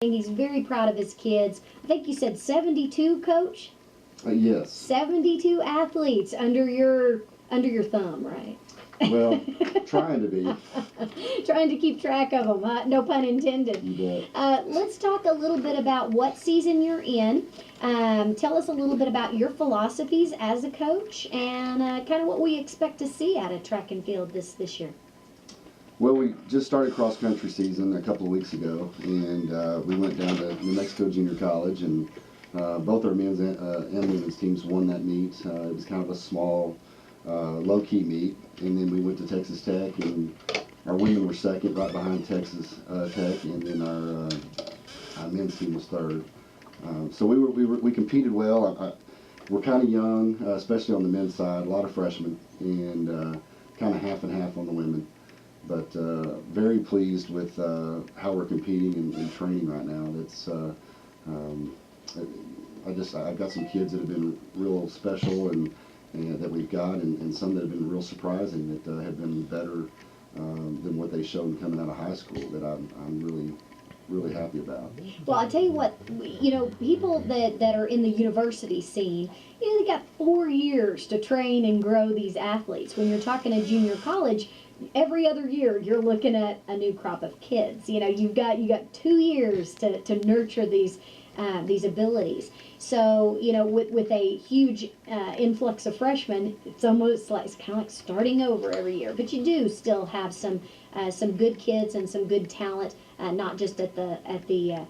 He's very proud of his kids. I think you said 72, Coach? Yes. 72 athletes under your thumb, right? Well, trying to be. Trying to keep track of them, huh? No pun intended. You bet. Let's talk a little bit about what season you're in. Tell us a little bit about your philosophies as a coach and kind of what we expect to see out of track and field this year. Well, we just started cross-country season a couple of weeks ago, and we went down to New Mexico Junior College, and both our men's and women's teams won that meet. It was kind of a small, low-key meet, and then we went to Texas Tech, and our women were second, right behind Texas Tech, and then our men's team was third. So we competed well. We're kind of young, especially on the men's side, a lot of freshmen, and kind of half and half on the women. But very pleased with how we're competing and training right now. That's I've got some kids that have been real special and that we've got, and some that have been real surprising that have been better than what they showed coming out of high school. That I'm really happy about. Well, I'll tell you what, people that are in the university scene, they got 4 years to train and grow these athletes. When you're talking a junior college, every other year you're looking at a new crop of kids. You've got 2 years to nurture these abilities. So with a huge influx of freshmen, it's almost like it's kind of like starting over every year. But you do still have some good kids and some good talent, not just at the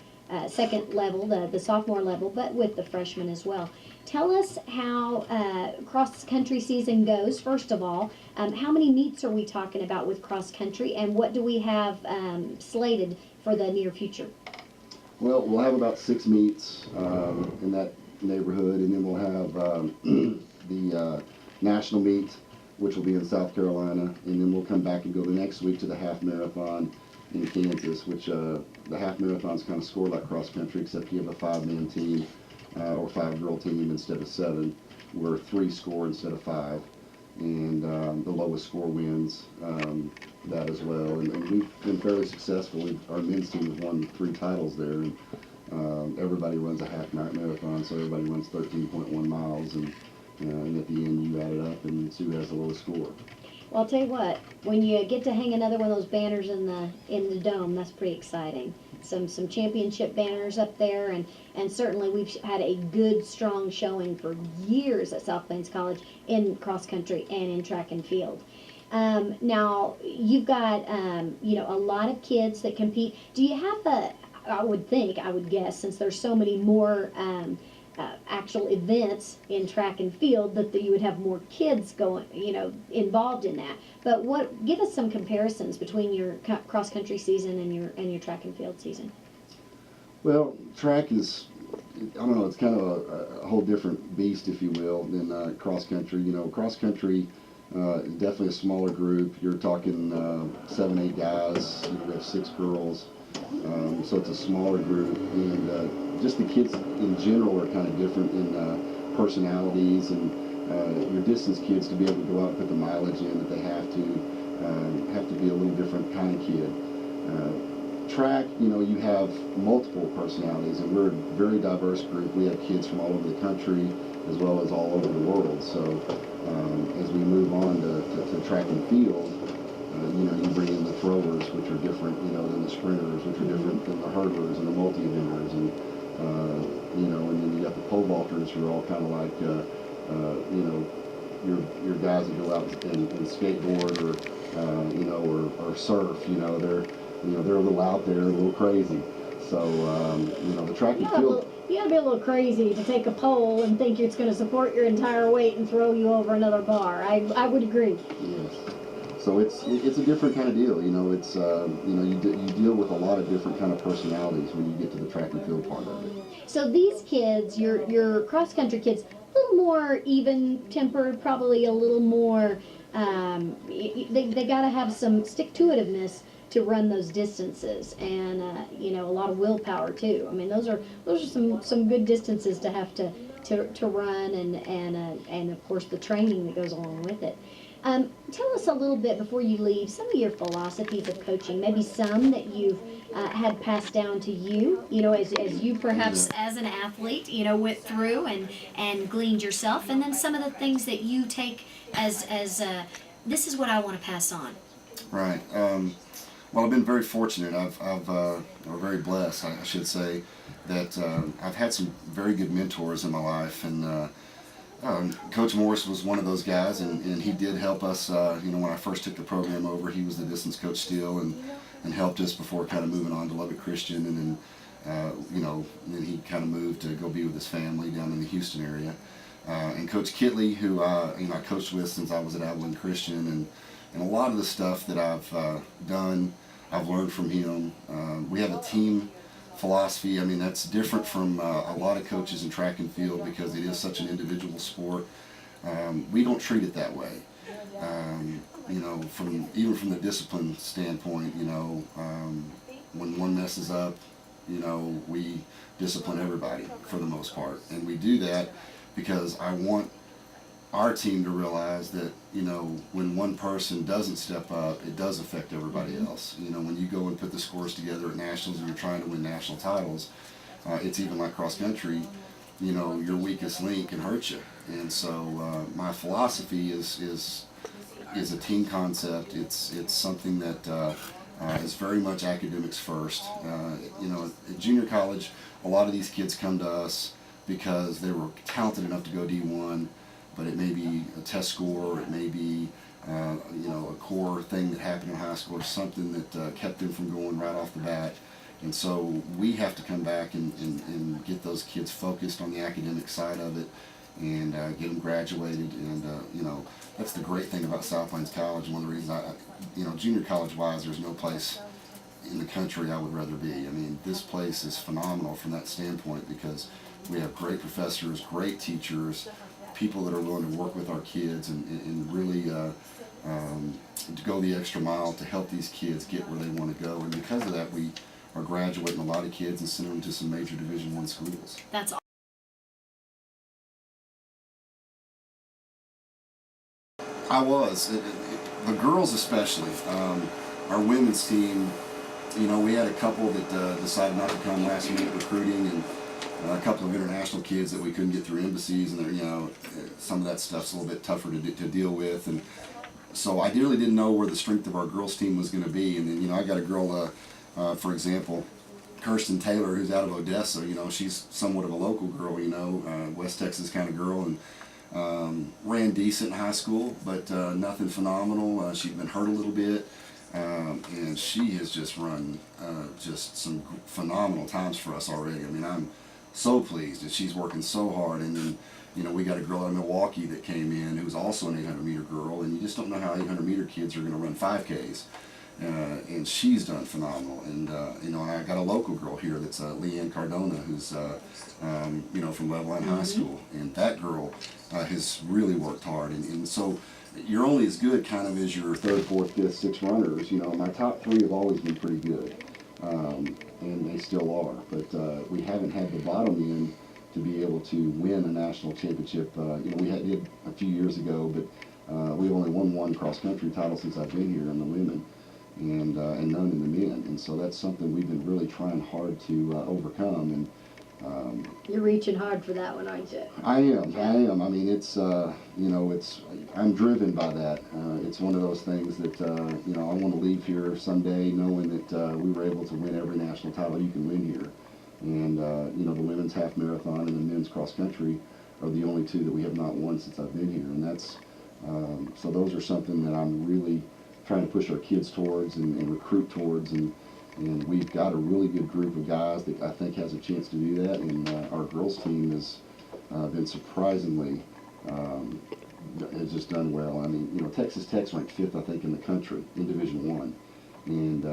second level, the sophomore level, but with the freshmen as well. Tell us how cross-country season goes, first of all. How many meets are we talking about with cross-country, and what do we have slated for the near future? Well, we'll have about 6 meets in that neighborhood, and then we'll have the national meet, which will be in South Carolina, and then we'll come back and go the next week to the half marathon in Kansas, which the half marathons kind of score like cross country, except you have a 5-man team or 5-girl team instead of 7, where 3 score instead of 5, and the lowest score wins that as well. And we've been fairly successful. Our men's team has won 3 titles there, and everybody runs a half marathon, so everybody runs 13.1 miles, and at the end you add it up and see who has the lowest score. Well, I'll tell you what, when you get to hang another one of those banners in the dome, that's pretty exciting. Some championship banners up there, and certainly we've had a good, strong showing for years at South Plains College in cross country and in track and field. Now, you've got a lot of kids that compete. Do you have I would guess, since there's so many more actual events in track and field, that you would have more kids going, involved in that. But give us some comparisons between your cross country season and your track and field season. Well, track is, I don't know, it's kind of a whole different beast, if you will, than cross country. Cross country is definitely a smaller group. You're talking 7, 8 guys. We have 6 girls. So it's a smaller group, and just the kids in general are kind of different in personalities, and your distance kids, to be able to go out and put the mileage in that they have to be a little different kind of kid. Track, you have multiple personalities, and we're a very diverse group. We have kids from all over the country as well as all over the world. So as we move on to track and field, you bring in the throwers, which are different, than the sprinters, which are different than the hurdlers and the multi-eventers, and and then you got the pole vaulters, who are all kind of like, your guys that go out and skateboard or surf. They're a little out there, a little crazy. So the track and field. You gotta be a little crazy to take a pole and think it's going to support your entire weight and throw you over another bar. I would agree. Yes. So it's a different kind of deal. It's you deal with a lot of different kind of personalities when you get to the track and field part of it. So these kids, your cross country kids, a little more even tempered, probably a little more. They got to have some stick-to-itiveness to run those distances, and a lot of willpower too. I mean, those are some good distances to have to run, and of course the training that goes along with it. Tell us a little bit before you leave, some of your philosophies of coaching, maybe some that you've had passed down to you, as you perhaps as an athlete, went through and gleaned yourself, and then some of the things that you take as this is what I want to pass on. Right. Well, I've been very fortunate. or very blessed, I should say, that I've had some very good mentors in my life, and Coach Morris was one of those guys, and he did help us. When I first took the program over, he was the distance coach still, and helped us before kind of moving on to Lubbock Christian, and then he kind of moved to go be with his family down in the Houston area. And Coach Kitley, who I coached with since I was at Abilene Christian, and a lot of the stuff that I've done, I've learned from him. We have a team philosophy. I mean, that's different from a lot of coaches in track and field because it is such an individual sport. We don't treat it that way. Even from the discipline standpoint, when one messes up, we discipline everybody for the most part, and we do that because I want our team to realize that, when one person doesn't step up, it does affect everybody else. When you go and put the scores together at nationals and you're trying to win national titles, it's even like cross country, your weakest link can hurt you. And so my philosophy is a team concept. It's something that is very much academics first. At junior college, a lot of these kids come to us because they were talented enough to go D1, but it may be a test score, it may be a core thing that happened in high school or something that kept them from going right off the bat. And so we have to come back and get those kids focused on the academic side of it and get them graduated. And that's the great thing about South Plains College. One of the reasons junior college wise, there's no place in the country I would rather be. I mean, this place is phenomenal from that standpoint because we have great professors, great teachers, people that are willing to work with our kids and really to go the extra mile to help these kids get where they want to go. And because of that, we are graduating a lot of kids and sending them to some major Division I schools. That's I was. The girls especially. Our women's team, we had a couple that decided not to come last minute recruiting, and a couple of international kids that we couldn't get through embassies, and some of that stuff's a little bit tougher to deal with. And so I really didn't know where the strength of our girls team was going to be. And then, I got a girl, for example, Kirsten Taylor, who's out of Odessa. She's somewhat of a local girl, West Texas kind of girl, and ran decent in high school, but nothing phenomenal. She'd been hurt a little bit, and she has just run just some phenomenal times for us already. I mean, I'm so pleased that she's working so hard. And then, we got a girl out of Milwaukee that came in who's also an 800-meter girl, and you just don't know how 800-meter kids are going to run 5Ks. And she's done phenomenal. And I got a local girl here that's Leanne Cardona, who's from Leveline High School, and that girl has really worked hard. And so you're only as good kind of as your third, fourth, fifth, sixth runners. My top three have always been pretty good, and they still are. But we haven't had the bottom end to be able to win a national championship. We did a few years ago, but we've only won one cross-country title since I've been here in the women, and none in the men. And so that's something we've been really trying hard to overcome. And you're reaching hard for that one, aren't you? I am. I mean, it's I'm driven by that. It's one of those things that I want to leave here someday knowing that we were able to win every national title you can win here. And the women's half marathon and the men's cross country are the only two that we have not won since I've been here. And that's so those are something that I'm really trying to push our kids towards and recruit towards, and we've got a really good group of guys that I think has a chance to do that. And our girls team has been surprisingly has just done well. I mean, Texas Tech's ranked 5th, I think, in the country in Division I, and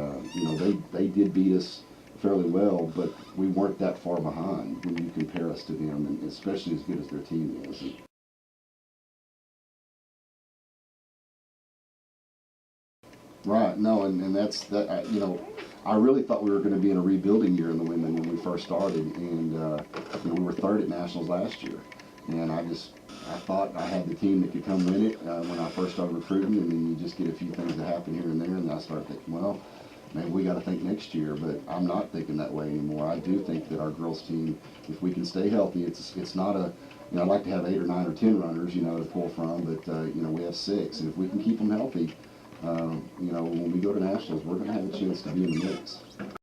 they did beat us fairly well, but we weren't that far behind when you compare us to them, and especially as good as their team is. Right. No, and that's that. I really thought we were going to be in a rebuilding year in the women when we first started, and we were third at nationals last year, and I I thought I had the team that could come win it when I first started recruiting, and then you just get a few things that happen here and there, and I started thinking, well, maybe we got to think next year. But I'm not thinking that way anymore. I do think that our girls team, if we can stay healthy, it's not a, you know, I'd like to have 8 or 9 or 10 runners, you know, to pull from, but you know, we have 6, and if we can keep them healthy, you know, when we go to nationals, we're going to have a chance to be in the mix.